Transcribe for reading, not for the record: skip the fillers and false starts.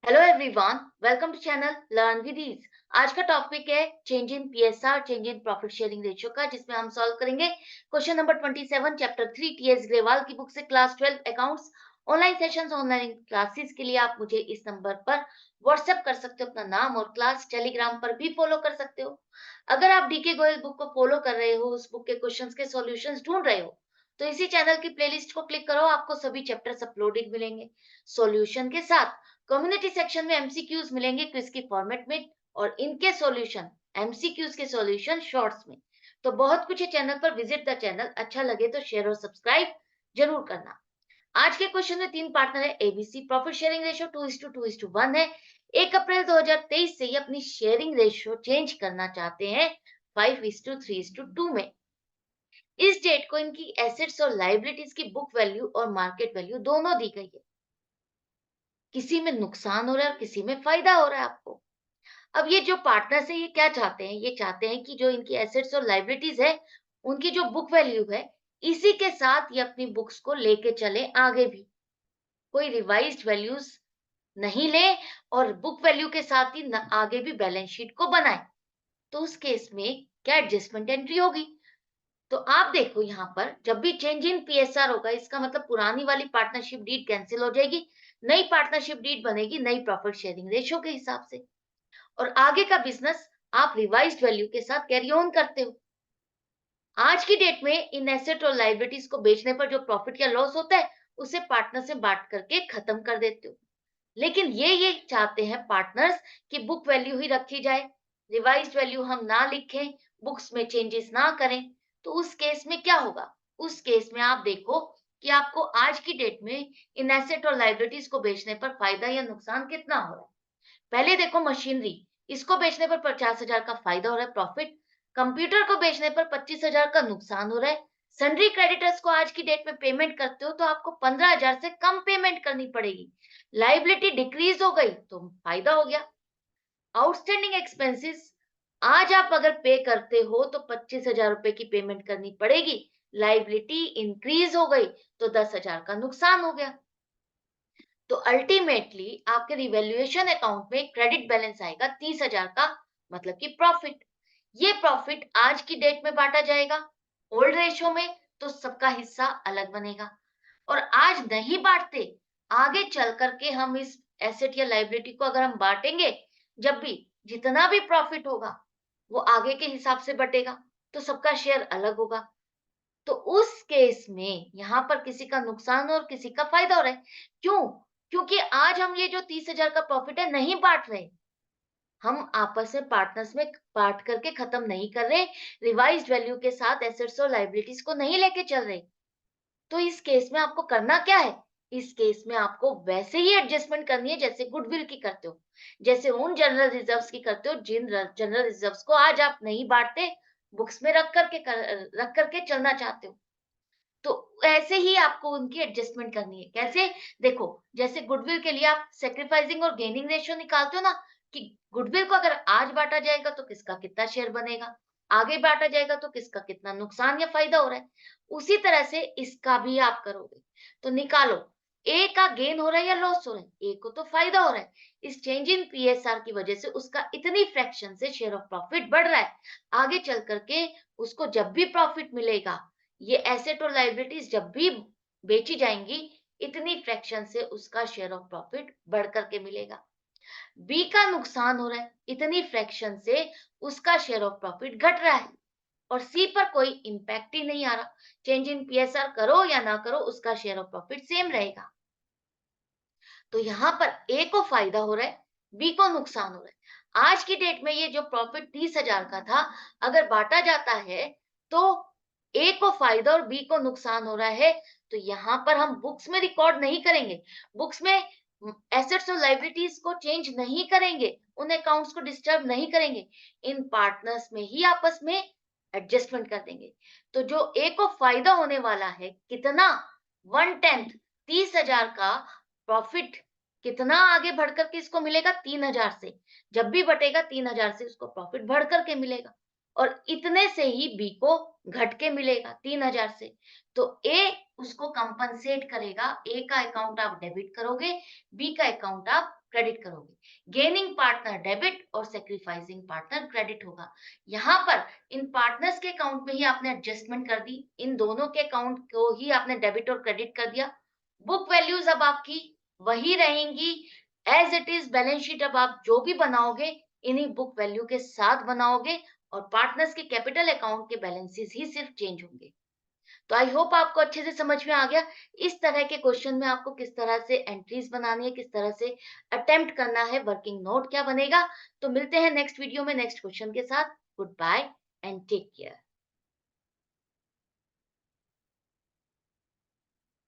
Hello everyone, welcome to channel learn with ease. आज का topic है change in PSR, change in profit sharing ratio का, जिसमें हम सॉल्व करेंगे question number 27 chapter 3 TS Grewal की बुक से class 12 accounts. Online sessions, online classes के लिए आप मुझे इस नंबर पर व्हाट्सएप कर सकते हो अपना नाम और क्लास। टेलीग्राम पर भी फॉलो कर सकते हो। अगर आप डीके गोयल बुक को फॉलो कर रहे हो, उस बुक के क्वेश्चंस के सॉल्यूशंस ढूंढ रहे हो, तो इसी चैनल की प्लेलिस्ट को क्लिक करो, आपको सभी चैप्टर्स अपलोडेड मिलेंगे सॉल्यूशन के साथ। कम्युनिटी सेक्शन में एमसीक्यूज मिलेंगे क्विज की फॉर्मेट में, और इनके सॉल्यूशन, एमसीक्यूज के सॉल्यूशन शॉर्ट्स में। तो बहुत कुछ है चैनल पर, विजिट द चैनल। अच्छा लगे तो शेयर और सब्सक्राइब जरूर करना। आज के क्वेश्चन में तीन पार्टनर है एबीसी। प्रॉफिट शेयरिंग रेशियो 2:2:1 है। 1 अप्रैल 2023 से ये अपनी शेयरिंग रेशियो चेंज करना चाहते हैं 5:3:2 में। इस डेट को इनकी एसेट्स और लाइबिलिटीज की बुक वैल्यू और मार्केट वैल्यू दोनों दी गई है। किसी में नुकसान हो रहा है और किसी में फायदा हो रहा है आपको। अब ये जो पार्टनर्स है, ये क्या चाहते हैं? ये चाहते हैं कि जो इनकी एसेट्स और लाइबिलिटीज है, उनकी जो बुक वैल्यू है, इसी के साथ ये अपनी बुक्स को लेके चले आगे भी। कोई रिवाइज्ड वैल्यूज नहीं ले, और बुक वैल्यू के साथ ही आगे भी बैलेंस शीट को बनाए। तो उस केस में क्या एडजस्टमेंट एंट्री होगी? तो आप देखो, यहाँ पर जब भी चेंज इन पीएसआर होगा, इसका मतलब पुरानी वाली पार्टनरशिप डीड कैंसिल हो जाएगी, नई पार्टनरशिप डीड बनेगी नई प्रॉफिट शेयरिंग रेशियो के हिसाब से, और आगे का बिजनेस आप रिवाइज्ड वैल्यू के साथ कैरी ऑन करते हो। आज की डेट में इन एसेट और लाइबिलिटीज को बेचने पर जो प्रॉफिट या लॉस होता है, उसे पार्टनर से बांट करके खत्म कर देते हो। लेकिन ये चाहते हैं पार्टनर्स कि बुक वैल्यू ही रखी जाए, रिवाइज्ड वैल्यू हम ना लिखें, बुक्स में चेंजेस ना करें। तो उस केस में क्या होगा? उस केस में आप देखो कि आपको आज की डेट में इन एसेट और लाइबिलिटीज को बेचने पर फायदा या नुकसान कितना हो रहा है। पहले देखो मशीनरी, इसको बेचने पर 50,000 का फायदा हो रहा है, प्रॉफिट। कंप्यूटर को बेचने पर 25,000 का नुकसान हो रहा है। सन्ड्री क्रेडिटर्स को आज की डेट में पेमेंट करते हो तो आपको 15,000 से कम पेमेंट करनी पड़ेगी। लाइबिलिटी डिक्रीज हो गई तो फायदा हो गया। आउटस्टैंडिंग एक्सपेंसेस, आज आप अगर पे करते हो तो 25,000 रुपए की पेमेंट करनी पड़ेगी। लाइबिलिटी इंक्रीज हो गई तो 10,000 का नुकसान हो गया। तो अल्टीमेटली आपके रिवैल्यूएशन अकाउंट में क्रेडिट बैलेंस आएगा 30,000 का, मतलब कि प्रॉफिट। ये प्रॉफिट आज की डेट में बांटा जाएगा ओल्ड रेशियो में, तो सबका हिस्सा अलग बनेगा। और आज नहीं बांटते, आगे चल करके हम इस एसेट या लाइबिलिटी को अगर हम बांटेंगे, जब भी जितना भी प्रॉफिट होगा, वो आगे के हिसाब से बटेगा, तो सबका शेयर अलग होगा। तो उस केस में यहाँ पर किसी का नुकसान और किसी का फायदा हो रहा है। क्यों? क्योंकि आज हम ये जो 30,000 का प्रॉफिट है नहीं बांट रहे, हम आपस में पार्टनर्स में बांट करके खत्म नहीं कर रहे, रिवाइज्ड वैल्यू के साथ एसेट्स और लाइबिलिटीज को नहीं लेके चल रहे। तो इस केस में आपको करना क्या है? इस केस में आपको वैसे ही एडजस्टमेंट करनी है जैसे गुडविल की करते हो, जैसे उन जनरल रिजर्व्स की करते हो जिन जनरल रिजर्व्स को आज आप नहीं बांटते, बुक्स में रख करके चलना चाहते हो। तो ऐसे ही आपको उनकी एडजस्टमेंट करनी है। कैसे? देखो, जैसे गुडविल के लिए आप सैक्रिफाइसिंग और गेनिंग रेशियो निकालते हो ना, कि गुडविल को अगर आज बांटा जाएगा तो किसका कितना शेयर बनेगा, आगे बांटा जाएगा तो किसका कितना नुकसान या फायदा हो रहा है। उसी तरह से इसका भी आप करोगे। तो निकालो, ए का गेन हो रहा है या लॉस हो रहा है? ए को तो फायदा हो रहा है। इस चेंज इन पीएसआर की वजह से उसका इतनी फ्रैक्शन से शेयर ऑफ प्रॉफिट बढ़ रहा है। आगे चल करके उसको जब भी प्रॉफिट मिलेगा, ये एसेट और लाइबिलिटीज जब भी बेची जाएंगी, इतनी फ्रैक्शन से उसका शेयर ऑफ प्रॉफिट बढ़ करके मिलेगा। बी का नुकसान हो रहा है, इतनी फ्रैक्शन से उसका शेयर ऑफ प्रॉफिट घट रहा है, और सी पर कोई इंपैक्ट ही नहीं आ रहा। चेंज इन पीएसआर करो या ना करो, उसका शेयर ऑफ प्रॉफिट सेम रहेगा। तो यहाँ पर ए को फायदा हो रहा है, बी को नुकसान हो रहा है। आज की डेट में ये जो प्रॉफिट 30,000 का था, अगर बांटा जाता है तो ए को फायदा और बी को नुकसान हो रहा है। तो यहाँ पर हम बुक्स में रिकॉर्ड नहीं करेंगे, बुक्स में एसेट्स और लाइबिलिटीज को चेंज नहीं करेंगे, उन अकाउंट्स को डिस्टर्ब नहीं करेंगे, इन पार्टनर्स में ही आपस में एडजस्टमेंट कर देंगे। तो जो ए को फायदा होने वाला है कितना, 1/10, 30,000 का प्रॉफिट, कितना आगे बढ़कर के इसको मिलेगा 3,000 से। जब भी बटेगा 3,000 से उसको प्रॉफिट बढ़ करके मिलेगा। और इतने से ही बी को घट के मिलेगा 3000 से। तो ए उसको कंपनसेट करेगा, ए का अकाउंट आप डेबिट करोगे, बी का अकाउंट आप क्रेडिट करोगे। गेनिंग पार्टनर डेबिट और सेक्रीफाइसिंग पार्टनर क्रेडिट होगा। यहाँ पर इन पार्टनर्स के अकाउंट में ही आपने एडजस्टमेंट कर दी, इन दोनों के अकाउंट को ही आपने डेबिट और क्रेडिट कर दिया। बुक वैल्यूज अब आपकी वही रहेंगी as it is. Balance sheet अब आप जो भी बनाओगे इन्हीं बुक वैल्यू के साथ बनाओगे और पार्टनर्स के कैपिटल अकाउंट के बैलेंसेस ही सिर्फ चेंज होंगे। तो आई होप आपको अच्छे से समझ में आ गया इस तरह के क्वेश्चन में आपको किस तरह से एंट्रीज बनानी है, किस तरह से अटेम्प्ट करना है, वर्किंग नोट क्या बनेगा। तो मिलते हैं नेक्स्ट वीडियो में नेक्स्ट क्वेश्चन के साथ। Good bye and take care.